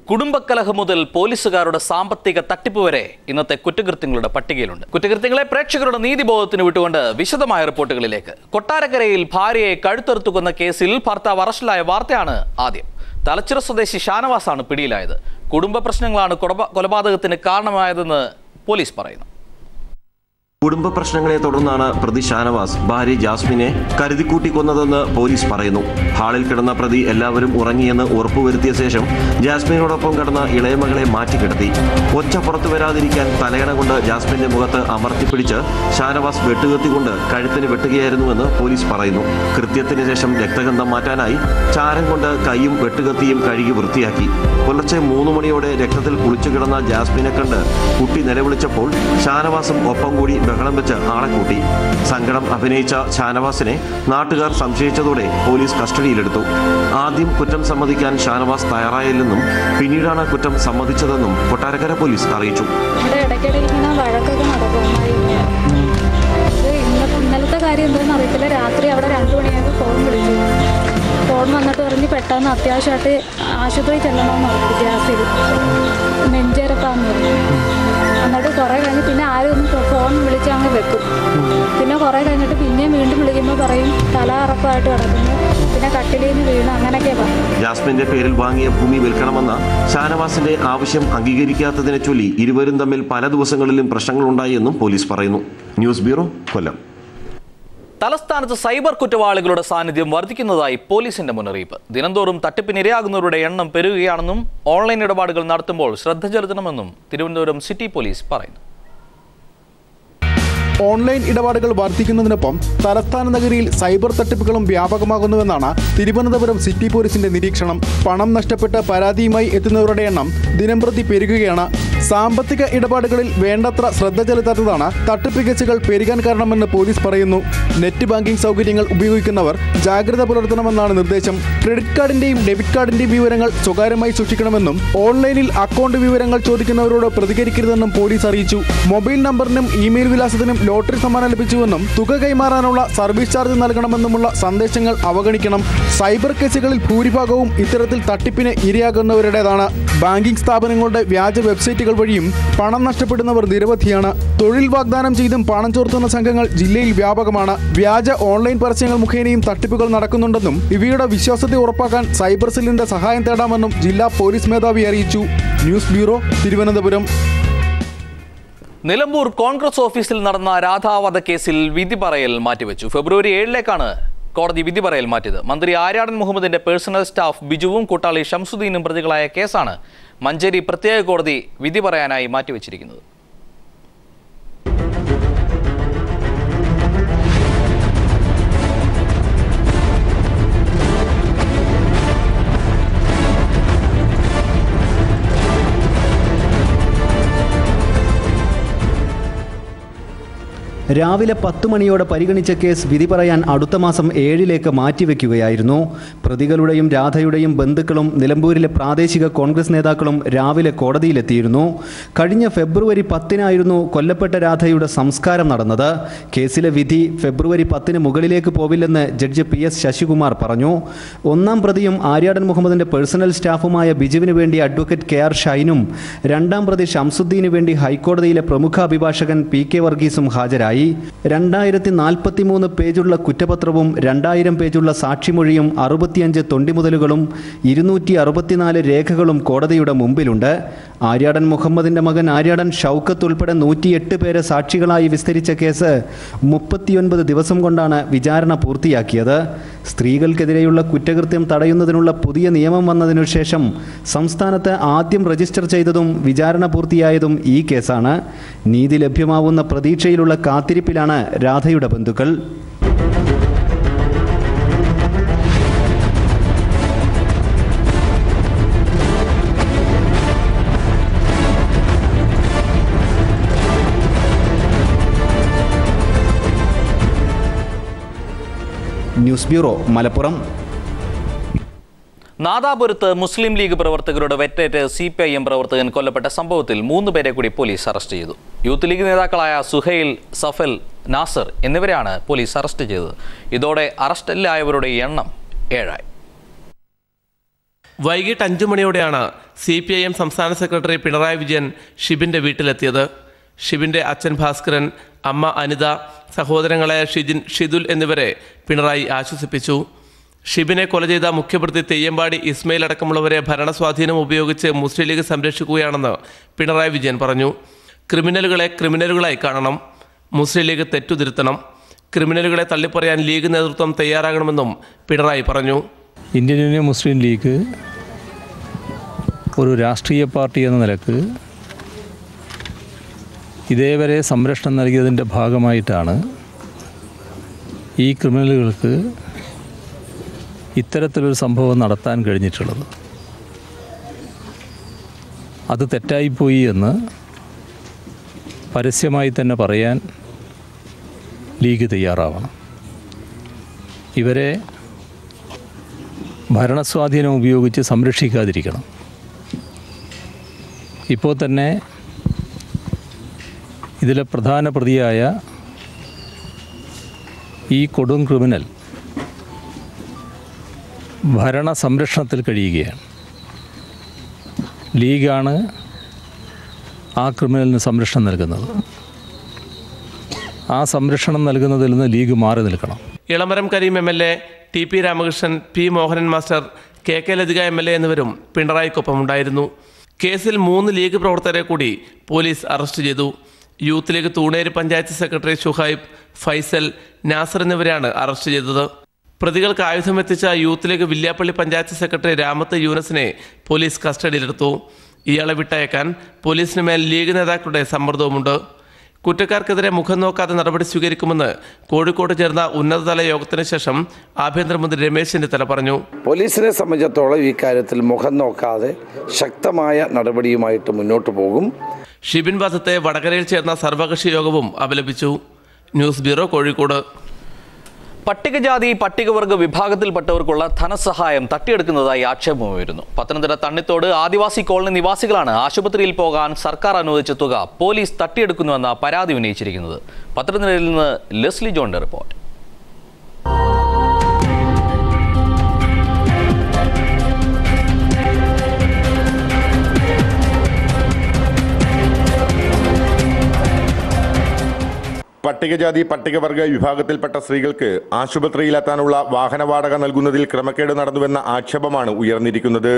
കുടുംബക്കലഹം മുതൽ പോലീസുകാരുടെ സാമ്പത്തിക തട്ടിപ്പ് വരെ ഇന്നത്തെ കുറ്റകൃത്യങ്ങളുടെ പട്ടികയിലുണ്ട്. കുറ്റകൃത്യങ്ങളെ പ്രേക്ഷകരുടെ നീതിബോധത്തിന് വിട്ടുകൊണ്ട് വിശദമായ റിപ്പോർട്ടുകളിലേക്ക്. കൊട്ടാരക്കരയിൽ ഭാര്യയെ കഴുത്തറുത്തു കൊന്ന കേസിൽ ഭർത്താവ് അറസ്റ്റിലായ വാർത്തയാണ് ആദ്യം. തലച്ചിറ സ്വദേശി ഷാനവാസാണ് പിടിയിലായത്. കുടുംബ പ്രശ്നങ്ങളാണ് കൊലപാതകത്തിന് കാരണമായതെന്ന് പോലീസ് പറയുന്നു. കുടുംബ പ്രശ്നങ്ങളെ തുടർന്നാണ് പ്രതി ഷാനവാസ് ഭാര്യ ജാസ്മിനെ കരുതിക്കൂട്ടി കൊന്നതെന്ന് പോലീസ് പറയുന്നു. ഹാളിൽ കിടന്ന പ്രതി എല്ലാവരും ഉറങ്ങിയെന്ന് ഉറപ്പുവരുത്തിയ ശേഷം ജാസ്മിനോടൊപ്പം കിടന്ന ഇളയമകളെ മാറ്റിക്കിടത്തി. ഒച്ച പുറത്തു വരാതിരിക്കാൻ തലയണ കൊണ്ട് ജാസ്മിന്റെ മുഖത്ത് അമർത്തിപ്പിടിച്ച് ഷാനവാസ് വെട്ടുകത്തിക്കൊണ്ട് കഴുത്തിന് വെട്ടുകയായിരുന്നുവെന്ന് പോലീസ് പറയുന്നു. കൃത്യത്തിന് ശേഷം രക്തഗന്ധം മാറ്റാനായി ചാരം കൊണ്ട് കൈയും വെട്ടുകത്തിയും കഴുകി വൃത്തിയാക്കി. പുലർച്ചെ 3 മണിയോടെ രക്തത്തിൽ കുളിച്ചു കിടന്ന ജാസ്മിനെ കണ്ട് കുട്ടി നിലവിളിച്ചപ്പോൾ ഷാനവാസും ഒപ്പം കൂടി ബഹളം വെച്ച് ആളെ കൂട്ടി. സങ്കടം അഭിനയിച്ച ഷാനവാസിനെ നാട്ടുകാർ സംശയിച്ചതോടെ പോലീസ് കസ്റ്റഡിയിലെടുത്തു. ആദ്യം കുറ്റം സമ്മതിക്കാൻ ഷാനവാസ് തയ്യാറായില്ലെന്നും പിന്നീടാണ് കുറ്റം സമ്മതിച്ചതെന്നും കൊട്ടാരക്കര പോലീസ് അറിയിച്ചു. ഇന്നലത്തെ കാര്യം എന്താണെന്ന് അറിയത്തില്ല. രാത്രി അവിടെ 2 മണിയായപ്പോൾ ഫോൺ വിളിച്ചു. ഫോൺ വന്നിട്ട് പറഞ്ഞ് പെട്ടെന്ന് അത്യാവശ്യമായിട്ട് ആശുപത്രി ചെല്ലണമെന്ന് പറഞ്ഞു. ഗ്യാസിൽ നെഞ്ചേരപ്പാന്ന് പറഞ്ഞു. എന്നിട്ട് കുറേ കഴിഞ്ഞ് പിന്നെ ആരും ഒന്ന് ഫോൺ വിളിച്ച് അങ്ങ് വെക്കും. പിന്നെ കുറേ കഴിഞ്ഞിട്ട് പിന്നെയും വീണ്ടും വിളിക്കുമ്പോൾ പറയും തല അറപ്പായിട്ട് കിടക്കുന്നു, പിന്നെ കട്ടിലിൽ നിന്ന് വീണ്, അങ്ങനെയൊക്കെ പറഞ്ഞു. ജാസ്മിന്റെ പേരിൽ വാങ്ങിയ ഭൂമി വിൽക്കണമെന്ന ഷാനവാസിന്റെ ആവശ്യം അംഗീകരിക്കാത്തതിനെ ചൊല്ലി ഇരുവരും തമ്മിൽ പല ദിവസങ്ങളിലും പ്രശ്നങ്ങളുണ്ടായി എന്നും പോലീസ് പറയുന്നു. ന്യൂസ് ബ്യൂറോ, കൊല്ലം. തലസ്ഥാനത്ത് സൈബർ കുറ്റവാളികളുടെ സാന്നിധ്യം വർദ്ധിക്കുന്നതായി പോലീസിന്റെ മുന്നറിയിപ്പ്. ദിനംതോറും തട്ടിപ്പിനിരയാകുന്നവരുടെ എണ്ണം പെരുകുകയാണെന്നും ഓൺലൈൻ ഇടപാടുകൾ നടത്തുമ്പോൾ ശ്രദ്ധ ചെലുത്തണമെന്നും തിരുവനന്തപുരം സിറ്റി പോലീസ് പറയുന്നു. ഓൺലൈൻ ഇടപാടുകൾ വർദ്ധിക്കുന്നതിനൊപ്പം തലസ്ഥാന നഗരിയിൽ സൈബർ തട്ടിപ്പുകളും വ്യാപകമാകുന്നുവെന്നാണ് തിരുവനന്തപുരം സിറ്റി പോലീസിന്റെ നിരീക്ഷണം. പണം നഷ്ടപ്പെട്ട് പരാതിയുമായി എത്തുന്നവരുടെ എണ്ണം ദിനംപ്രതി പെരുകുകയാണ്. സാമ്പത്തിക ഇടപാടുകളിൽ വേണ്ടത്ര ശ്രദ്ധ ചെലുത്താത്തതാണ് തട്ടിപ്പ് കേസുകൾ പെരുകാൻ കാരണമെന്ന് പോലീസ് പറയുന്നു. നെറ്റ് ബാങ്കിംഗ് സൗകര്യങ്ങൾ ഉപയോഗിക്കുന്നവർ ജാഗ്രത പുലർത്തണമെന്നാണ് നിർദ്ദേശം. ക്രെഡിറ്റ് കാർഡിന്റെയും ഡെബിറ്റ് കാർഡിന്റെയും വിവരങ്ങൾ സ്വകാര്യമായി സൂക്ഷിക്കണമെന്നും ഓൺലൈനിൽ അക്കൗണ്ട് വിവരങ്ങൾ ചോദിക്കുന്നവരോട് പ്രതികരിക്കരുതെന്നും പോലീസ് അറിയിച്ചു. മൊബൈൽ നമ്പറിനും ഇമെയിൽ വിലാസത്തിനും ലോട്ടറി സമ്മാനം ലഭിച്ചുവെന്നും തുക കൈമാറാനുള്ള സർവീസ് ചാർജ് നൽകണമെന്നുമുള്ള സന്ദേശങ്ങൾ അവഗണിക്കണം. സൈബർ കേസുകളിൽ ഭൂരിഭാഗവും ഇത്തരത്തിൽ തട്ടിപ്പിന് ഇരയാകുന്നവരുടേതാണ്. ബാങ്കിംഗ് സ്ഥാപനങ്ങളുടെ വ്യാജ വെബ്സൈറ്റുകൾ വഴിയും പണം നഷ്ടപ്പെടുന്നവർ നിരവധിയാണ്. തൊഴിൽ വാഗ്ദാനം ചെയ്തും പണം ചോർത്തുന്ന സംഘങ്ങൾ ജില്ലയിൽ വ്യാപകമാണ്. വ്യാജ ഓൺലൈൻ പരസ്യങ്ങൾ മുഖേനയും തട്ടിപ്പുകൾ നടക്കുന്നുണ്ടെന്നും ഇവയുടെ വിശ്വാസ്യത ഉറപ്പാക്കാൻ സൈബർ സെല്ലിന്റെ സഹായം തേടാമെന്നും ജില്ലാ പോലീസ് മേധാവി അറിയിച്ചു. News bureau, Thiruvananthapuram. നിലമ്പൂർ കോൺഗ്രസ് ഓഫീസിൽ നടന്ന രാധാവധ കേസിൽ വിധി പറയൽ മാറ്റിവെച്ചു. ഫെബ്രുവരി 7 കോടതി വിധി പറയൽ മാറ്റിയത്. മന്ത്രി ആര്യാടൻ മുഹമ്മദിന്റെ പേഴ്സണൽ സ്റ്റാഫ് ബിജുവും കൂട്ടാളി ഷംസുദ്ദീനും പ്രതികളായ കേസാണ് മഞ്ചേരി പ്രത്യേക കോടതി വിധി പറയാനായി മാറ്റിവെച്ചിരിക്കുന്നത്. രാവിലെ 10 മണിയോടെ പരിഗണിച്ച കേസ് വിധി പറയാൻ അടുത്ത മാസം 7 മാറ്റിവെക്കുകയായിരുന്നു. പ്രതികളുടെയും രാധയുടെയും ബന്ധുക്കളും നിലമ്പൂരിലെ പ്രാദേശിക കോൺഗ്രസ് നേതാക്കളും രാവിലെ കോടതിയിലെത്തിയിരുന്നു. കഴിഞ്ഞ ഫെബ്രുവരി 10 കൊല്ലപ്പെട്ട രാധയുടെ സംസ്കാരം നടന്നത്. കേസിലെ വിധി ഫെബ്രുവരി 10 മുകളിലേക്ക് പോവില്ലെന്ന് ജഡ്ജി PS ശശികുമാർ പറഞ്ഞു. 1-ാം പ്രതിയും ആര്യാടൻ മുഹമ്മദിന്റെ പേഴ്സണൽ സ്റ്റാഫുമായ ബിജുവിന് വേണ്ടി അഡ്വക്കേറ്റ് KR ഷൈനും 2-ാം പ്രതി ഷംസുദ്ദീനു വേണ്ടി ഹൈക്കോടതിയിലെ പ്രമുഖ അഭിഭാഷകൻ PK വർഗീസും ഹാജരായി. 2043 പേജുള്ള കുറ്റപത്രവും 2000 പേജുള്ള സാക്ഷിമൊഴിയും 65 തൊണ്ടിമുതലുകളും 264 രേഖകളും കോടതിയുടെ മുമ്പിലുണ്ട്. ആര്യാടൻ മുഹമ്മദിന്റെ മകൻ ആര്യാടൻ ഷൗക്കത്ത് ഉൾപ്പെടെ 108 പേരെ സാക്ഷികളായി വിസ്തരിച്ച കേസ് 39 ദിവസം കൊണ്ടാണ് വിചാരണ പൂർത്തിയാക്കിയത്. സ്ത്രീകൾക്കെതിരെയുള്ള കുറ്റകൃത്യം തടയുന്നതിനുള്ള പുതിയ നിയമം വന്നതിനു ശേഷം സംസ്ഥാനത്ത് ആദ്യം രജിസ്റ്റർ ചെയ്തതും വിചാരണ പൂർത്തിയായതും ഈ കേസാണ്. നീതി ലഭ്യമാവുന്ന പ്രതീക്ഷയിലുള്ള കാത്തിരിപ്പിലാണ് രാധയുടെ ബന്ധുക്കൾ. News bureau, Malappuram. നാദാപുരത്ത് മുസ്ലിം ലീഗ് പ്രവർത്തകരുടെ വെറ്റേറ്റ് CPIM പ്രവർത്തകൻ കൊല്ലപ്പെട്ട സംഭവത്തിൽ 3 പേരെ കൂടി പോലീസ് അറസ്റ്റ് ചെയ്തു. യൂത്ത് ലീഗ് നേതാക്കളായ സുഹൈൽ, സഫൽ, നാസർ എന്നിവരെയാണ് പോലീസ് അറസ്റ്റ് ചെയ്തത്. ഇതോടെ അറസ്റ്റിലായവരുടെ എണ്ണം 7 ആയി. വൈകിട്ട് 5 മണിയോടെയാണ് CPIM സംസ്ഥാന സെക്രട്ടറി പിണറായി വിജയൻ ഷിബിൻ്റെ വീട്ടിലെത്തിയത്. ഷിബിൻ്റെ അച്ഛൻ ഭാസ്കരൻ, അമ്മ അനിത, സഹോദരങ്ങളായ ഷിജിൻ, ഷിതുൽ എന്നിവരെ പിണറായി ആശ്വസിപ്പിച്ചു. ഷിബിനെ കൊല ചെയ്ത മുഖ്യപ്രതി തെയ്യമ്പാടി ഇസ്മയിൽ അടക്കമുള്ളവരെ ഭരണസ്വാധീനം ഉപയോഗിച്ച് മുസ്ലിം ലീഗ് സംരക്ഷിക്കുകയാണെന്ന് പിണറായി വിജയൻ പറഞ്ഞു. ക്രിമിനലുകളെ ക്രിമിനലുകളായി കാണണം, മുസ്ലിം ലീഗ് തെറ്റുതിരുത്തണം, ക്രിമിനലുകളെ തള്ളിപ്പറയാൻ ലീഗ് നേതൃത്വം തയ്യാറാകണമെന്നും പിണറായി പറഞ്ഞു. ഇന്ത്യൻ യൂണിയൻ മുസ്ലിം ലീഗ് ഒരു രാഷ്ട്രീയ പാർട്ടി എന്ന നിലക്ക് ഇതേവരെ സംരക്ഷണം നൽകിയതിൻ്റെ ഭാഗമായിട്ടാണ് ഈ ക്രിമിനലുകൾക്ക് ഇത്തരത്തിലൊരു സംഭവം നടത്താൻ കഴിഞ്ഞിട്ടുള്ളത്. അത് തെറ്റായിപ്പോയി എന്ന് പരസ്യമായി തന്നെ പറയാൻ ലീഗ് തയ്യാറാവണം. ഇവരെ ഭരണസ്വാധീനം ഉപയോഗിച്ച് സംരക്ഷിക്കാതിരിക്കണം. ഇപ്പോൾ തന്നെ ഇതിലെ പ്രധാന പ്രതിയായ ഈ കൊടും ക്രിമിനൽ ഭരണ സംരക്ഷണത്തിൽ കഴിയുകയാണ്. ലീഗാണ് ആ ക്രിമിനലിന് സംരക്ഷണം നൽകുന്നത്. ആ സംരക്ഷണം നൽകുന്നതിൽ നിന്ന് ലീഗ് മാറി നിൽക്കണം. Elamaram Kareem MLA, TP Ramakrishnan, P Mohanan master, KK Lathika MLA എന്നിവരും പിണറായിക്കൊപ്പമുണ്ടായിരുന്നു. കേസിൽ 3 ലീഗ് പ്രവർത്തകരെ കൂടി പോലീസ് അറസ്റ്റ് ചെയ്തു. യൂത്ത് ലീഗ് തൂണേരി പഞ്ചായത്ത് സെക്രട്ടറി ഷുഹൈബ്, ഫൈസൽ, നാസർ എന്നിവരെയാണ് അറസ്റ്റ് ചെയ്തത്. പ്രതികൾക്ക് ആയുധം എത്തിച്ച യൂത്ത് ലീഗ് വില്യാപ്പള്ളി പഞ്ചായത്ത് സെക്രട്ടറി രാമത്ത് യൂനസിനെ പോലീസ് കസ്റ്റഡിയിലെടുത്തു. ഇയാളെ വിട്ടയക്കാൻ പോലീസിന് മേൽ ലീഗ് നേതാക്കളുടെ സമ്മർദ്ദവുമുണ്ട്. കുറ്റക്കാർക്കെതിരെ മുഖം നോക്കാതെ നടപടി സ്വീകരിക്കുമെന്ന് കോഴിക്കോട് ചേർന്ന ഉന്നതതല യോഗത്തിന് ശേഷം ആഭ്യന്തരമന്ത്രി രമേശ് ചെന്നിത്തല പറഞ്ഞു. പോലീസിനെ സംബന്ധിച്ചിടത്തോളം ഈ കാര്യത്തിൽ മുഖം നോക്കാതെ ശക്തമായ നടപടിയുമായിട്ട് മുന്നോട്ട് പോകും. ഷിബിൻ വധത്തെ വടകരയിൽ ചേർന്ന സർവകക്ഷി യോഗവും അപലപിച്ചു. News bureau, Kozhikode. പട്ടികജാതി പട്ടികവർഗ വിഭാഗത്തിൽപ്പെട്ടവർക്കുള്ള ധനസഹായം തട്ടിയെടുക്കുന്നതായി ആക്ഷേപമുയരുന്നു. പത്തനംതിട്ട തണ്ണിത്തോട് ആദിവാസി കോളനി നിവാസികളാണ് ആശുപത്രിയിൽ പോകാൻ സർക്കാർ അനുവദിച്ച തുക പോലീസ് തട്ടിയെടുക്കുന്നുവെന്ന പരാതി ഉന്നയിച്ചിരിക്കുന്നത്. പത്തനംതിട്ടയിൽ നിന്ന് ലെസ്ലി ജോണിന്റെ റിപ്പോർട്ട്. പട്ടികജാതി പട്ടികവർഗ വിഭാഗത്തിൽപ്പെട്ട സ്ത്രീകൾക്ക് ആശുപത്രിയിലെത്താനുള്ള വാഹന വാടക നൽകുന്നതിൽ ക്രമക്കേട് നടന്നുവെന്ന ആക്ഷേപമാണ് ഉയർന്നിരിക്കുന്നത്.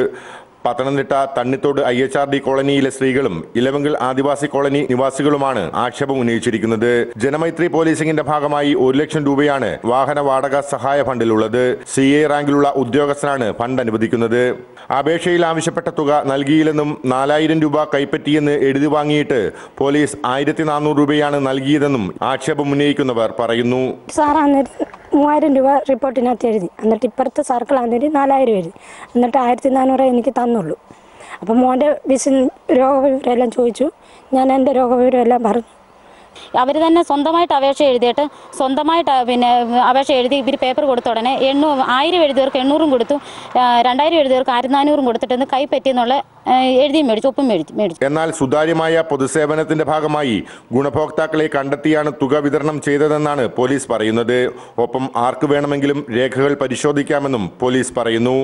പത്തനംതിട്ട തണ്ണിത്തോട് IHRD കോളനിയിലെ സ്ത്രീകളും ഇലവങ്കൽ ആദിവാസി കോളനി നിവാസികളുമാണ് ആക്ഷേപം ഉന്നയിച്ചിരിക്കുന്നത്. ജനമൈത്രി പോലീസിംഗിന്റെ ഭാഗമായി 1 ലക്ഷം രൂപയാണ് വാഹന വാടക സഹായ ഫണ്ടിലുള്ളത്. CA റാങ്കിലുള്ള ഉദ്യോഗസ്ഥനാണ് ഫണ്ട് അനുവദിക്കുന്നത്. അപേക്ഷയിൽ ആവശ്യപ്പെട്ട തുക നൽകിയില്ലെന്നും 4000 രൂപ കൈപ്പറ്റിയെന്ന് എഴുതി വാങ്ങിയിട്ട് പോലീസ് 1400 രൂപയാണ് നൽകിയതെന്നും ആക്ഷേപം ഉന്നയിക്കുന്നവർ പറയുന്നു. 3000 രൂപ റിപ്പോർട്ടിനകത്ത് എഴുതി, എന്നിട്ട് ഇപ്പുറത്തെ സർക്കിളാന്നൊരു 4000 എഴുതി, എന്നിട്ട് 1400 എനിക്ക് തന്നുള്ളൂ. അപ്പം മോൻ്റെ രോഗവിവരമെല്ലാം ചോദിച്ചു. ഞാൻ എൻ്റെ രോഗവിവരമെല്ലാം പറഞ്ഞു. അവർ തന്നെ സ്വന്തമായിട്ട് അപേക്ഷ എഴുതിയിട്ട് സ്വന്തമായിട്ട് അപേക്ഷ എഴുതി ഇവർ പേപ്പർ കൊടുത്ത ഉടനെ 1000 എഴുതിയവർക്ക് 800 കൊടുത്തു, 2000 എഴുതിയവർക്ക് 1400 കൊടുത്തിട്ട് കൈപ്പറ്റിയെന്നുള്ള എഴുതിയും മേടിച്ചു, ഒപ്പം മേടിച്ചു. എന്നാൽ സുതാര്യമായ പൊതുസേവനത്തിന്റെ ഭാഗമായി ഗുണഭോക്താക്കളെ കണ്ടെത്തിയാണ് തുക വിതരണം ചെയ്തതെന്നാണ് പോലീസ് പറയുന്നത്. ഒപ്പം ആർക്ക് വേണമെങ്കിലും രേഖകൾ പരിശോധിക്കാമെന്നും പോലീസ് പറയുന്നു.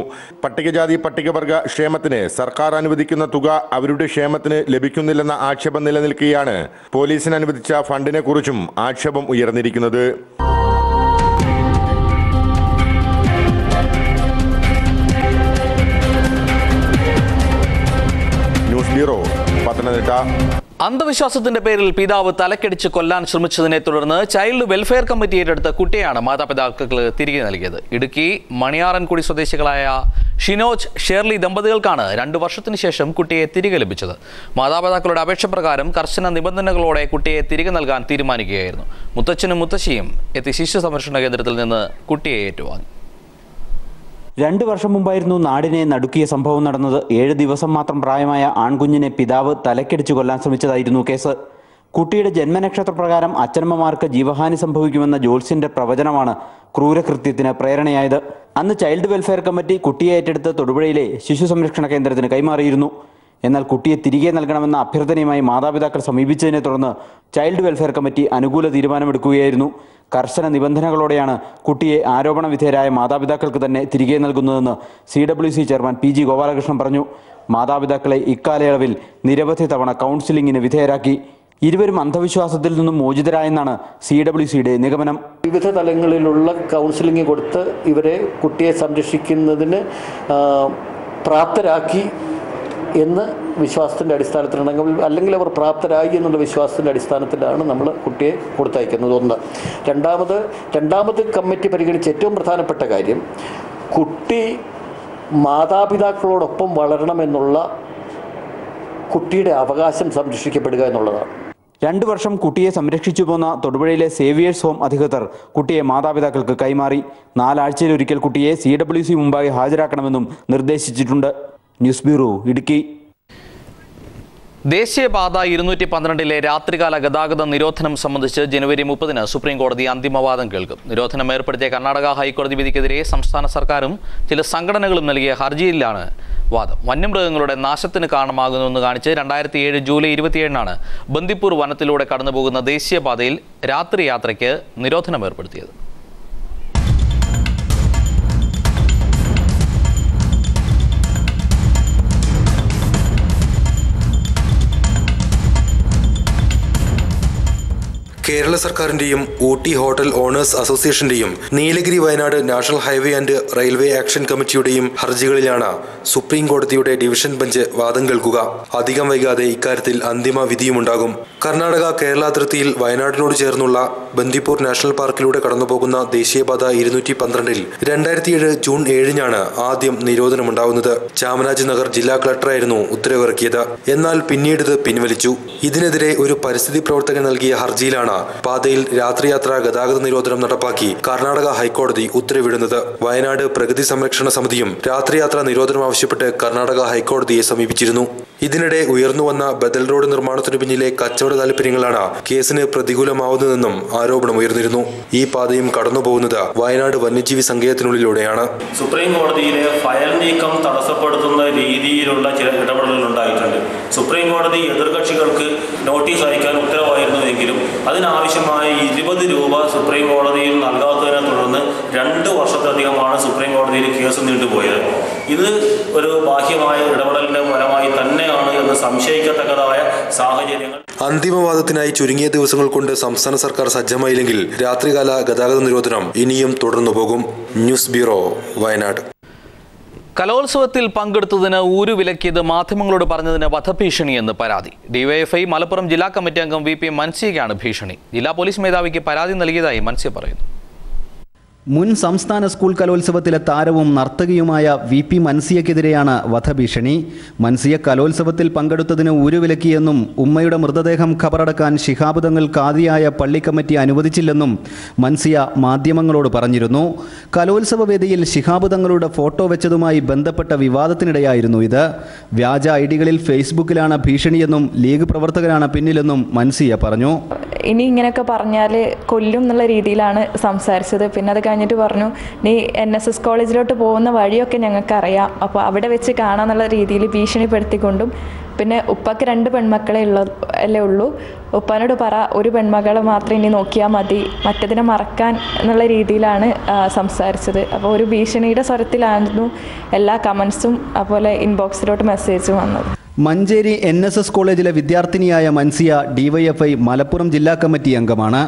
പട്ടികജാതി പട്ടികവർഗ ക്ഷേമത്തിന് സർക്കാർ അനുവദിക്കുന്ന തുക അവരുടെ ക്ഷേമത്തിന് ലഭിക്കുന്നില്ലെന്ന ആക്ഷേപം നിലനിൽക്കുകയാണ് പോലീസിന് അനുവദിച്ച ഫണ്ടിനെ കുറിച്ചും ആക്ഷേപം ഉയർന്നിരിക്കുന്നത്. News bureau, Pathanamthitta. അന്ധവിശ്വാസത്തിന്റെ പേരിൽ പിതാവ് തലക്കടിച്ച് കൊല്ലാൻ ശ്രമിച്ചതിനെ തുടർന്ന് ചൈൽഡ് വെൽഫെയർ കമ്മിറ്റി ഏറ്റെടുത്ത കുട്ടിയാണ് മാതാപിതാക്കൾക്ക് തിരികെ നൽകിയത്. ഇടുക്കി മണിയാറൻകുടി സ്വദേശികളായ ഷിനോജ് ഷേർലി ദമ്പതികൾക്കാണ് 2 വർഷത്തിന് ശേഷം കുട്ടിയെ തിരികെ ലഭിച്ചത്. മാതാപിതാക്കളുടെ അപേക്ഷ പ്രകാരം കർശന നിബന്ധനകളോടെ കുട്ടിയെ തിരികെ നൽകാൻ തീരുമാനിക്കുകയായിരുന്നു. മുത്തച്ഛനും മുത്തശ്ശിയും എത്തി ശിശു സംരക്ഷണ കേന്ദ്രത്തിൽ നിന്ന് കുട്ടിയെ ഏറ്റുവാങ്ങി. 2 വർഷം മുമ്പായിരുന്നു നാടിനെ നടുക്കിയ സംഭവം നടന്നത്. 7 ദിവസം മാത്രം പ്രായമായ ആൺകുഞ്ഞിനെ പിതാവ് തലക്കടിച്ചു കൊല്ലാൻ ശ്രമിച്ചതായിരുന്നു കേസ്. കുട്ടിയുടെ ജന്മനക്ഷത്രപ്രകാരം അച്ഛനമ്മമാർക്ക് ജീവഹാനി സംഭവിക്കുമെന്ന ജോത്സ്യന്റെ പ്രവചനമാണ് ക്രൂരകൃത്യത്തിന് പ്രേരണയായത്. അന്ന് ചൈൽഡ് വെൽഫെയർ കമ്മിറ്റി കുട്ടിയെ ഏറ്റെടുത്ത് തൊടുപുഴയിലെ ശിശു സംരക്ഷണ കേന്ദ്രത്തിന് കൈമാറിയിരുന്നു. എന്നാൽ കുട്ടിയെ തിരികെ നൽകണമെന്ന അഭ്യർത്ഥനയുമായി മാതാപിതാക്കൾ സമീപിച്ചതിനെ തുടർന്ന് ചൈൽഡ് വെൽഫെയർ കമ്മിറ്റി അനുകൂല തീരുമാനമെടുക്കുകയായിരുന്നു. കർശന നിബന്ധനകളോടെയാണ് കുട്ടിയെ ആരോപണ വിധേയരായ മാതാപിതാക്കൾക്ക് തന്നെ തിരികെ നൽകുന്നതെന്ന് CWC ചെയർമാൻ PG ഗോപാലകൃഷ്ണൻ പറഞ്ഞു. മാതാപിതാക്കളെ ഇക്കാലയളവിൽ നിരവധി തവണ കൗൺസിലിംഗിന് വിധേയരാക്കി. ഇരുവരും അന്ധവിശ്വാസത്തിൽ നിന്നും മോചിതരായെന്നാണ് CWCയുടെ നിഗമനം. വിവിധ തലങ്ങളിലുള്ള കൗൺസിലിംഗ് കൊടുത്ത് ഇവരെ കുട്ടിയെ സംരക്ഷിക്കുന്നതിന് പ്രാപ്തരാക്കി എന്ന് വിശ്വാസത്തിൻ്റെ അടിസ്ഥാനത്തിലാണെങ്കിൽ, അല്ലെങ്കിൽ അവർ പ്രാപ്തരായി എന്നുള്ള വിശ്വാസത്തിൻ്റെ അടിസ്ഥാനത്തിലാണ് നമ്മൾ കുട്ടിയെ കൊടുത്തയക്കുന്നത്. ഒന്ന്. രണ്ടാമത് കമ്മിറ്റി പരിഗണിച്ച ഏറ്റവും പ്രധാനപ്പെട്ട കാര്യം കുട്ടി മാതാപിതാക്കളോടൊപ്പം വളരണമെന്നുള്ള കുട്ടിയുടെ അവകാശം സംരക്ഷിക്കപ്പെടുക എന്നുള്ളതാണ്. 2 വർഷം കുട്ടിയെ സംരക്ഷിച്ചു പോന്ന തൊടുപുഴയിലെ സേവിയേഴ്സ് ഹോം അധികൃതർ കുട്ടിയെ മാതാപിതാക്കൾക്ക് കൈമാറി. 4 ആഴ്ചയിലൊരിക്കൽ കുട്ടിയെ CWC മുമ്പാകെ ഹാജരാക്കണമെന്നും നിർദ്ദേശിച്ചിട്ടുണ്ട്. News bureau, Idukki. ദേശീയപാത 212 രാത്രികാല ഗതാഗത നിരോധനം സംബന്ധിച്ച് ജനുവരി 30 സുപ്രീം കോടതി അന്തിമവാദം കേൾക്കും. നിരോധനം ഏർപ്പെടുത്തിയ കർണാടക ഹൈക്കോടതി വിധിക്കെതിരെ സംസ്ഥാന സർക്കാരും ചില സംഘടനകളും നൽകിയ ഹർജിയിലാണ് വാദം. വന്യമൃഗങ്ങളുടെ നാശത്തിന് കാരണമാകുന്നുവെന്ന് കാണിച്ച് 2007 ജൂലൈ 27 ബന്ദിപ്പൂർ വനത്തിലൂടെ കടന്നുപോകുന്ന ദേശീയപാതയിൽ രാത്രി യാത്രയ്ക്ക് നിരോധനം ഏർപ്പെടുത്തിയത്. കേരള സർക്കാരിന്റെയും ഊട്ടി ഹോട്ടൽ ഓണേഴ്സ് അസോസിയേഷന്റെയും Nilgiri Wayanad national highway and railway action കമ്മിറ്റിയുടെയും ഹർജികളിലാണ് സുപ്രീം കോടതിയുടെ ഡിവിഷൻ ബെഞ്ച് വാദം കേൾക്കുക. അധികം വൈകാതെ ഇക്കാര്യത്തിൽ അന്തിമ വിധിയുമുണ്ടാകും. കർണാടക കേരള അതിർത്തിയിൽ വയനാടിനോട് ചേർന്നുള്ള ബന്ദിപ്പൂർ നാഷണൽ പാർക്കിലൂടെ കടന്നുപോകുന്ന ദേശീയപാത 212 2007 ജൂൺ 7 ആദ്യം നിരോധനമുണ്ടാവുന്നത്. ചാമരാജ് നഗർ ജില്ലാ കളക്ടറായിരുന്നു ഉത്തരവിറക്കിയത്. എന്നാൽ പിന്നീട് ഇത് പിൻവലിച്ചു. ഇതിനെതിരെ ഒരു പരിസ്ഥിതി പ്രവർത്തകൻ നൽകിയ ഹർജിയിലാണ് പാതയിൽ രാത്രിയാത്രാ ഗതാഗത നിരോധനം നടപ്പാക്കി കർണാടക ഹൈക്കോടതി ഉത്തരവിടുന്നത്. വയനാട് പ്രകൃതി സംരക്ഷണ സമിതിയും രാത്രിയാത്രാ നിരോധനം ആവശ്യപ്പെട്ട് കർണാടക ഹൈക്കോടതിയെ സമീപിച്ചിരുന്നു. ഇതിനിടെ ഉയർന്നുവന്ന ബദൽ റോഡ് നിർമ്മാണത്തിനു പിന്നിലെ കച്ചവട താൽപര്യങ്ങളാണ് കേസിന് പ്രതികൂലമാവുന്നതെന്നും ആരോപണം ഉയർന്നിരുന്നു. ഈ പാതയും കടന്നുപോകുന്നത് വയനാട് വന്യജീവി സങ്കേതത്തിനുള്ളിലൂടെയാണ്. സുപ്രീം കോടതിയിലെ ഫയൽ നീക്കം തടസ്സപ്പെടുത്തുന്ന രീതിയിലുള്ള ചില ഇടപെടലുകൾ ഉണ്ടായിട്ടുണ്ട്. സുപ്രീം കോടതി എതിർകക്ഷികൾക്ക് നോട്ടീസ് അയക്കാൻ ഉത്തരവായിരുന്നുവെങ്കിലും അതിനാവശ്യമായ 20 രൂപ സുപ്രീം കോടതിയിൽ നൽകാത്തതിനെ തുടർന്ന് 2 വർഷത്തിലധികമാണ് സുപ്രീം കോടതിയിൽ കേസ് നീണ്ടുപോയത്. ഇത് ഒരു ബാഹ്യമായ ഇടപെടലിന്റെ ഫലമായി തന്നെയാണ് എന്ന് സംശയിക്കത്തക്കതായ സാഹചര്യങ്ങൾ. അന്തിമവാദത്തിനായി ചുരുങ്ങിയ ദിവസങ്ങൾ കൊണ്ട് സംസ്ഥാന സർക്കാർ സജ്ജമായില്ലെങ്കിൽ രാത്രികാല ഗതാഗത നിരോധനം ഇനിയും തുടർന്നു പോകും. News bureau, Wayanad. കലോത്സവത്തിൽ പങ്കെടുത്തതിന് ഊരുവിലക്കിയത് മാധ്യമങ്ങളോട് പറഞ്ഞതിന് വധഭീഷണിയെന്ന് പരാതി. ഡിവൈഎഫ്ഐ മലപ്പുറം ജില്ലാ കമ്മിറ്റി അംഗം VP മൻസിയയ്ക്കാണ് ഭീഷണി. ജില്ലാ പോലീസ് മേധാവിക്ക് പരാതി നൽകിയതായി മൻസിയ പറയുന്നു. മുൻ സംസ്ഥാന സ്കൂൾ കലോത്സവത്തിലെ താരവും നർത്തകിയുമായ VP മൻസിയക്കെതിരെയാണ് വധഭീഷണി. മൻസിയ കലോത്സവത്തിൽ പങ്കെടുത്തതിന് ഊരുവിലക്കിയെന്നും ഉമ്മയുടെ മൃതദേഹം ഖബറടക്കാൻ ശിഹാബ് തങ്ങൾ ഖാദിയായ പള്ളി കമ്മിറ്റി അനുവദിച്ചില്ലെന്നും മൻസിയ മാധ്യമങ്ങളോട് പറഞ്ഞിരുന്നു. കലോത്സവ വേദിയിൽ ശിഹാബ് തങ്ങളുടെ ഫോട്ടോ വെച്ചതുമായി ബന്ധപ്പെട്ട വിവാദത്തിനിടെയായിരുന്നു ഇത്. വ്യാജ ഐഡികളിൽ ഫേസ്ബുക്കിലാണ് ഭീഷണിയെന്നും ലീഗ് പ്രവർത്തകരാണ് പിന്നിലെന്നും മൻസിയ പറഞ്ഞു. ഇനി ഇങ്ങനെയൊക്കെ പറഞ്ഞാൽ കൊല്ലും എന്നുള്ള രീതിയിലാണ് സംസാരിച്ചത്. പിന്നെ അത് കഴിഞ്ഞിട്ട് പറഞ്ഞു, നീ NSS കോളേജിലോട്ട് പോകുന്ന വഴിയൊക്കെ ഞങ്ങൾക്കറിയാം, അപ്പോൾ അവിടെ വെച്ച് കാണാമെന്നുള്ള രീതിയിൽ ഭീഷണിപ്പെടുത്തിക്കൊണ്ടും പിന്നെ ഉപ്പക്ക് 2 പെൺമക്കളെ അല്ലേ ഉള്ളൂ, ഉപ്പാനോട് പറ ഒരു പെൺമകളെ മാത്രം ഇനി നോക്കിയാൽ മതി, മറ്റതിനെ മറക്കാൻ എന്നുള്ള രീതിയിലാണ് സംസാരിച്ചത്. അപ്പോൾ ഒരു ഭീഷണിയുടെ സ്വരത്തിലായിരുന്നു എല്ലാ കമൻസും അതുപോലെ ഇൻബോക്സിലോട്ട് മെസ്സേജും വന്നത്. മഞ്ചേരി NSS കോളേജിലെ വിദ്യാർത്ഥിനിയായ മൻസിയ DYFI മലപ്പുറം ജില്ലാ കമ്മിറ്റി അംഗമാണ്.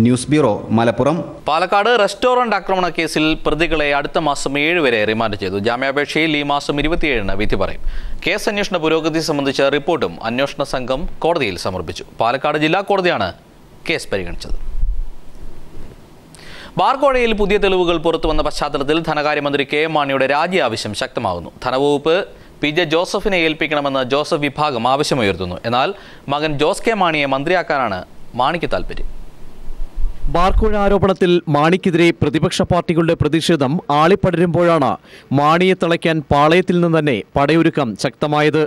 News bureau, Malappuram. Palakkad restaurant ആക്രമണ കേസിൽ പ്രതികളെ അടുത്ത മാസം 7 വരെ റിമാൻഡ് ചെയ്തു. ജാമ്യാപേക്ഷയിൽ ഈ മാസം 27 വിധി പറയും. കേസ് അന്വേഷണ പുരോഗതി സംബന്ധിച്ച റിപ്പോർട്ടും അന്വേഷണ സംഘം കോടതിയിൽ സമർപ്പിച്ചു. പാലക്കാട് ജില്ലാ കോടതിയാണ് കേസ് പരിഗണിച്ചത്. ബാർക്കോഴയിൽ പുതിയ തെളിവുകൾ പുറത്തുവന്ന പശ്ചാത്തലത്തിൽ ധനകാര്യമന്ത്രി KM മാണിയുടെ രാജി ആവശ്യം ശക്തമാകുന്നു. ധനവകുപ്പ് PJ ജോസഫിനെ ഏൽപ്പിക്കണമെന്ന് ജോസഫ് വിഭാഗം ആവശ്യമുയർത്തുന്നു. എന്നാൽ മകൻ ജോസ് K മാണിയെ മന്ത്രിയാക്കാനാണ് മാണിക്ക് താൽപര്യം. ബാർക്കോഴ ആരോപണത്തിൽ മാണിക്കെതിരെ പ്രതിപക്ഷ പാർട്ടികളുടെ പ്രതിഷേധം ആളിപ്പടരുമ്പോഴാണ് മാണിയെ തളയ്ക്കാൻ പാളയത്തിൽ നിന്ന് തന്നെ പടയൊരുക്കം ശക്തമായത്.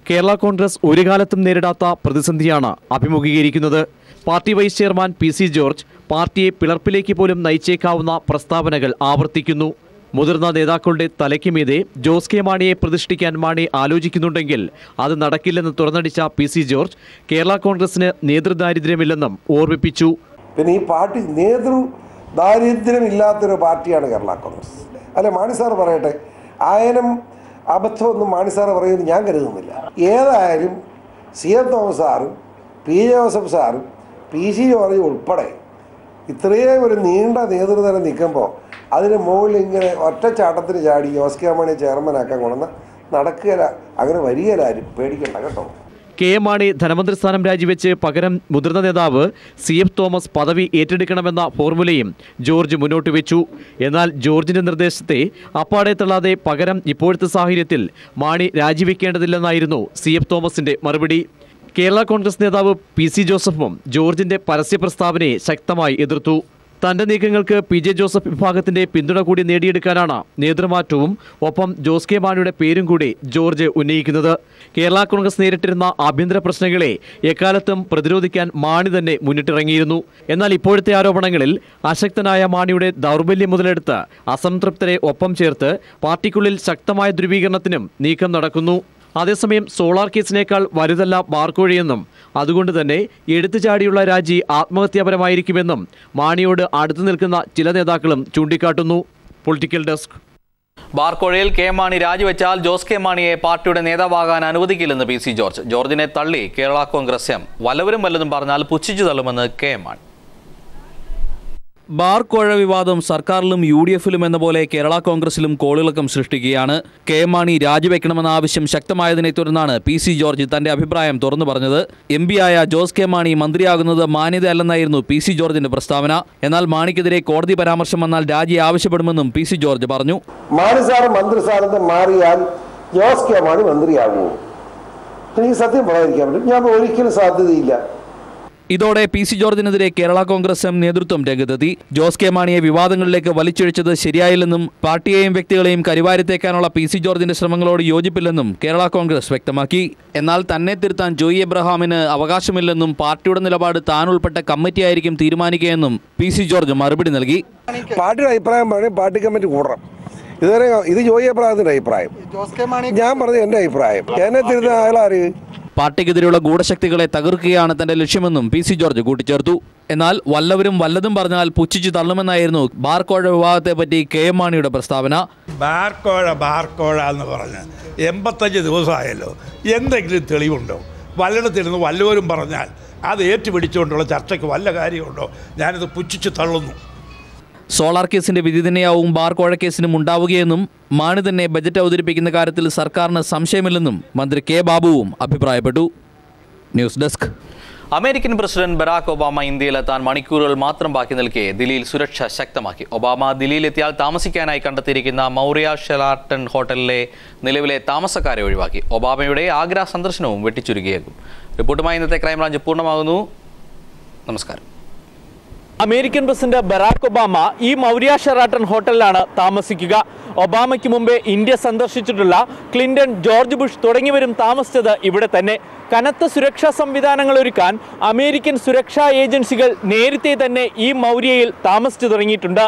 കേരള കോൺഗ്രസ് ഒരു കാലത്തും നേരിടാത്ത പ്രതിസന്ധിയാണ് അഭിമുഖീകരിക്കുന്നത്. Party vice chairman PC George പാർട്ടിയെ പിളർപ്പിലേക്ക് പോലും നയിച്ചേക്കാവുന്ന പ്രസ്താവനകൾ ആവർത്തിക്കുന്നു. മുതിർന്ന നേതാക്കളുടെ തലയ്ക്കുമീതെ ജോസ് K മാണിയെ പ്രതിഷ്ഠിക്കാൻ മാണി ആലോചിക്കുന്നുണ്ടെങ്കിൽ അത് നടക്കില്ലെന്ന് തുറന്നടിച്ച PC ജോർജ് കേരള കോൺഗ്രസിന് നേതൃദാരിദ്ര്യമില്ലെന്നും ഓർമ്മിപ്പിച്ചു. പിന്നെ ഈ പാർട്ടി ദാരിദ്ര്യമില്ലാത്തൊരു പാർട്ടിയാണ് കേരള കോൺഗ്രസ്. അല്ലെ, മാണി സാർ പറയട്ടെ, ആയനം അബദ്ധമൊന്നും മാണി സാർ പറയുമെന്ന് ഞാൻ കരുതുന്നില്ല. ഏതായാലും CM തോമസ് സാറും P. ജോസഫ് സാറും PC ജോർജ് ഉൾപ്പെടെ ഇത്രയും ഒരു നീണ്ട നേതൃത്വം നിൽക്കുമ്പോൾ അതിന് മുകളിൽ ഇങ്ങനെ ഒറ്റച്ചാട്ടത്തിന് ചാടി ജോസ് കെ മാണിയെ ചെയർമാനാക്കാൻ കൊണ്ടുവന്ന് നടക്കുകയില്ല. അങ്ങനെ വരികയില്ലാരും, പേടിക്കണ്ട കേട്ടോ. കെ മാണി ധനമന്ത്രി സ്ഥാനം രാജിവെച്ച് പകരം മുതിർന്ന നേതാവ് CM തോമസ് പദവി ഏറ്റെടുക്കണമെന്ന ഫോർമുലയും ജോർജ് മുന്നോട്ട് വെച്ചു. എന്നാൽ ജോർജിന്റെ നിർദ്ദേശത്തെ അപ്പാടെ തള്ളാതെ പകരം ഇപ്പോഴത്തെ സാഹചര്യത്തിൽ മാണി രാജിവെക്കേണ്ടതില്ലെന്നായിരുന്നു CM തോമസിന്റെ മറുപടി. കേരള കോൺഗ്രസ് നേതാവ് PC ജോസഫും ജോർജിന്റെ പരസ്യ പ്രസ്താവനയെ ശക്തമായി എതിർത്തു. തന്റെ നീക്കങ്ങൾക്ക് PJ ജോസഫ് വിഭാഗത്തിന്റെ പിന്തുണ കൂടി നേടിയെടുക്കാനാണ് നേതൃമാറ്റവും ഒപ്പം ജോസ് കെ മാണിയുടെ പേരും കൂടി ജോർജ് ഉന്നയിക്കുന്നത്. കേരള കോൺഗ്രസ് നേരിട്ടിരുന്ന ആഭ്യന്തര പ്രശ്നങ്ങളെ എക്കാലത്തും പ്രതിരോധിക്കാൻ മാണി തന്നെ മുന്നിട്ടിറങ്ങിയിരുന്നു. എന്നാൽ ഇപ്പോഴത്തെ ആരോപണങ്ങളിൽ അശക്തനായ മാണിയുടെ ദൗർബല്യം മുതലെടുത്ത് അസംതൃപ്തരെ ഒപ്പം ചേർത്ത് പാർട്ടിക്കുള്ളിൽ ശക്തമായ ധ്രുവീകരണത്തിനും നീക്കം നടക്കുന്നു. അതേസമയം സോളാർ കേസിനേക്കാൾ വലുതല്ല ബാർക്കോഴയെന്നും അതുകൊണ്ട് തന്നെ എടുത്തുചാടിയുള്ള രാജി ആത്മഹത്യാപരമായിരിക്കുമെന്നും മാണിയോട് അടുത്തു നിൽക്കുന്ന ചില നേതാക്കളും ചൂണ്ടിക്കാട്ടുന്നു. Political desk. ബാർക്കോഴയിൽ കെ മാണി രാജിവെച്ചാൽ ജോസ് കെ മാണിയെ പാർട്ടിയുടെ നേതാവാകാൻ അനുവദിക്കില്ലെന്ന് PC ജോർജ്. ജോർജിനെ തള്ളി കേരള കോൺഗ്രസ് എം വല്ലവരും വല്ലതും പറഞ്ഞാൽ പുച്ഛിച്ചു തള്ളുമെന്ന് കെ മാണി. ബാർക്കോഴ വിവാദം സർക്കാരിലും UDFിലും എന്ന പോലെ കേരള കോൺഗ്രസിലും കോളിളക്കം സൃഷ്ടിക്കുകയാണ്. കെ മാണി രാജിവെക്കണമെന്ന ആവശ്യം ശക്തമായതിനെ തുടർന്നാണ് PC ജോർജ് തന്റെ അഭിപ്രായം തുറന്നു പറഞ്ഞത്. MP ആയ ജോസ് കെ മാണി മന്ത്രിയാകുന്നത് മാന്യതയല്ലെന്നായിരുന്നു PC ജോർജിന്റെ പ്രസ്താവന. എന്നാൽ മാണിക്കെതിരെ കോടതി പരാമർശം വന്നാൽ രാജി ആവശ്യപ്പെടുമെന്നും PC ജോർജ് പറഞ്ഞു. മാണി സാർ മന്ത്രി സ്ഥാനത്ത് മാറിയാൽ ജോസ് കെ മാണി മന്ത്രിയാകുമോ? എനിക്ക് സത്യം പറയാതിരിക്കാൻ പറ്റും, ഞാൻ ഒരിക്കലും സാധ്യതയില്ല. ഇതോടെ PC ജോർജിനെതിരെ കേരള കോൺഗ്രസ് എം നേതൃത്വം രംഗത്തെത്തി. ജോസ് കെ മാണിയെ വിവാദങ്ങളിലേക്ക് വലിച്ചിഴച്ചത് ശരിയായില്ലെന്നും പാർട്ടിയെയും വ്യക്തികളെയും കരിവാരിത്തേക്കാനുള്ള PC ജോർജിന്റെ ശ്രമങ്ങളോട് യോജിപ്പില്ലെന്നും കേരള കോൺഗ്രസ് വ്യക്തമാക്കി. എന്നാൽ തന്നെ തിരുത്താൻ ജോയി എബ്രഹാമിന് അവകാശമില്ലെന്നും പാർട്ടിയുടെ നിലപാട് താൻ ഉൾപ്പെട്ട കമ്മിറ്റിയായിരിക്കും തീരുമാനിക്കുകയെന്നും PC ജോർജ് മറുപടി നൽകി. പാർട്ടിയുടെ അഭിപ്രായം പറഞ്ഞ് പാർട്ടി കമ്മിറ്റി കൂടണം. ഇതുവരെ ഇത് ജോയി എബ്രഹാമിന്റെ അഭിപ്രായം, ഞാൻ പറഞ്ഞത് എന്റെ അഭിപ്രായം. എന്നെ തിരുത്താൻ അയാളാര്? പാർട്ടിക്കെതിരെയുള്ള ഗൂഢശക്തികളെ തകർക്കുകയാണ് തന്റെ ലക്ഷ്യമെന്നും PC ജോർജ് കൂട്ടിച്ചേർത്തു. എന്നാൽ വല്ലവരും വല്ലതും പറഞ്ഞാൽ പുച്ഛിച്ചു തള്ളുമെന്നായിരുന്നു ബാർക്കോഴ വിവാദത്തെപ്പറ്റി കെ മാണിയുടെ പ്രസ്താവന. ബാർക്കോഴ എന്ന് പറഞ്ഞ് 85 ദിവസമായല്ലോ, എന്തെങ്കിലും തെളിവുണ്ടോ? വല്ലയിടത്തിരുന്ന് വല്ലവരും പറഞ്ഞാൽ അത് ഏറ്റുപിടിച്ചുകൊണ്ടുള്ള ചർച്ചയ്ക്ക് വല്ല കാര്യമുണ്ടോ? ഞാനിത് പുച്ഛിച്ചു തള്ളുന്നു. സോളാർ കേസിന്റെ വിധി തന്നെയാവും ബാർക്കോഴ കേസിനും ഉണ്ടാവുകയെന്നും മാണി തന്നെ ബജറ്റ് അവതരിപ്പിക്കുന്ന കാര്യത്തിൽ സർക്കാരിന് സംശയമില്ലെന്നും മന്ത്രി കെ ബാബുവും അഭിപ്രായപ്പെട്ടു. News desk. American president Barack Obama ഇന്ത്യയിലെത്താൻ മണിക്കൂറുകൾ മാത്രം ബാക്കി നിൽക്കെ ദില്ലിയിൽ സുരക്ഷ ശക്തമാക്കി. ഒബാമ ദില്ലിയിലെത്തിയാൽ താമസിക്കാനായി കണ്ടെത്തിയിരിക്കുന്ന മൗറിയ ഷെറാട്ടൺ ഹോട്ടലിലെ നിലവിലെ താമസക്കാരെ ഒഴിവാക്കി. ഒബാമയുടെ ആഗ്ര സന്ദർശനവും വെട്ടിച്ചുരുക്കിയേക്കും. റിപ്പോർട്ടുമായി ഇന്നത്തെ ക്രൈംബ്രാഞ്ച് പൂർണ്ണമാകുന്നു. നമസ്കാരം. അമേരിക്കൻ പ്രസിഡന്റ് ബരാക് ഒബാമ ഈ മൗറിയ ഷെറാട്ടൺ ഹോട്ടലിലാണ് താമസിക്കുക. ഒബാമയ്ക്ക് മുമ്പേ ഇന്ത്യ സന്ദർശിച്ചിട്ടുള്ള ക്ലിന്റൺ, ജോർജ് ബുഷ് തുടങ്ങിയവരും താമസിച്ചത് ഇവിടെ തന്നെ. കനത്ത സുരക്ഷാ സംവിധാനങ്ങൾ ഒരുക്കാൻ അമേരിക്കൻ സുരക്ഷാ ഏജൻസികൾ നേരത്തെ തന്നെ ഈ മൗര്യയിൽ താമസിച്ചു തുടങ്ങിയിട്ടുണ്ട്.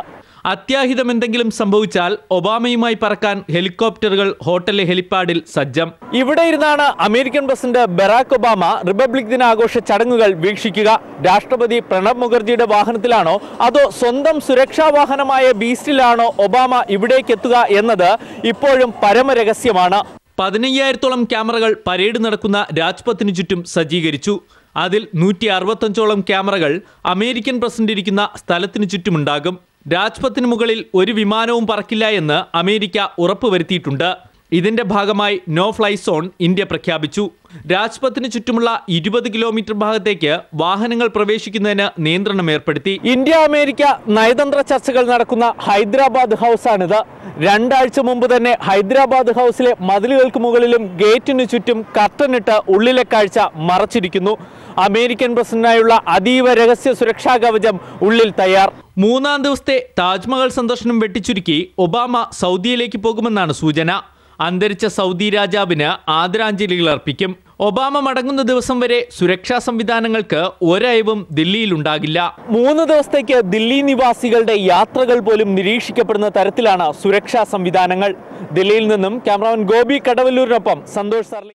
അത്യാഹിതം എന്തെങ്കിലും സംഭവിച്ചാൽ ഒബാമയുമായി പറക്കാൻ ഹെലികോപ്റ്ററുകൾ ഹോട്ടലിലെ ഹെലിപ്പാഡിൽ സജ്ജം. ഇവിടെ ഇരുന്നാണ് American president Barack Obama republic ദിനാഘോഷ ചടങ്ങുകൾ വീക്ഷിക്കുക. രാഷ്ട്രപതി പ്രണബ് മുഖർജിയുടെ വാഹനത്തിലാണോ അതോ സ്വന്തം സുരക്ഷാ വാഹനമായ ബീസ്റ്റിലാണോ ഒബാമ ഇവിടേക്ക് എത്തുക എന്നത് ഇപ്പോഴും പരമരഹസ്യമാണ്. 15,000-ഓളം ക്യാമറകൾ പരേഡ് നടക്കുന്ന രാജ്പഥിന് ചുറ്റും സജ്ജീകരിച്ചു. അതിൽ 165-ഓളം ക്യാമറകൾ അമേരിക്കൻ പ്രസിഡന്റ് ഇരിക്കുന്ന സ്ഥലത്തിന് ചുറ്റുമുണ്ടാകും. രാജ്പഥിന് മുകളിൽ ഒരു വിമാനവും പറക്കില്ല എന്ന് അമേരിക്ക ഉറപ്പുവരുത്തിയിട്ടുണ്ട്. ഇതിന്റെ ഭാഗമായി നോ ഫ്ലൈ സോൺ ഇന്ത്യ പ്രഖ്യാപിച്ചു. രാജ്പഥിന് ചുറ്റുമുള്ള 20 കിലോമീറ്റർ ഭാഗത്തേക്ക് വാഹനങ്ങൾ പ്രവേശിക്കുന്നതിന് നിയന്ത്രണം ഏർപ്പെടുത്തി. ഇന്ത്യ അമേരിക്ക നയതന്ത്ര ചർച്ചകൾ നടക്കുന്ന ഹൈദരാബാദ് ഹൗസാണിത്. 2 ആഴ്ച മുമ്പ് തന്നെ ഹൈദരാബാദ് ഹൗസിലെ മതിലുകൾക്ക് മുകളിലും ഗേറ്റിനു ചുറ്റും കർട്ടനിട്ട് ഉള്ളിലെ കാഴ്ച മറച്ചിരിക്കുന്നു. അമേരിക്കൻ പ്രസിഡന്റിനായുള്ള അതീവ രഹസ്യ സുരക്ഷാ കവചം ഉള്ളിൽ തയ്യാർ. 3-ാം ദിവസത്തെ താജ്മഹൽ സന്ദർശനം വെട്ടിച്ചുരുക്കി ഒബാമ സൗദിയിലേക്ക് പോകുമെന്നാണ് സൂചന. അന്തരിച്ച സൗദി രാജാവിന് ആദരാഞ്ജലികൾ അർപ്പിക്കും. ഒബാമ മടങ്ങുന്ന ദിവസം വരെ സുരക്ഷാ സംവിധാനങ്ങൾക്ക് ഒരയവും ദില്ലിയിലുണ്ടാകില്ല. 3 ദിവസത്തേക്ക് ദില്ലി നിവാസികളുടെ യാത്രകൾ പോലും നിരീക്ഷിക്കപ്പെടുന്ന തരത്തിലാണ് സുരക്ഷാ സംവിധാനങ്ങൾ. ദില്ലിയിൽ നിന്നും ക്യാമറാമാൻ ഗോപി കടവല്ലൂരിനൊപ്പം സന്തോഷ് സാർലി.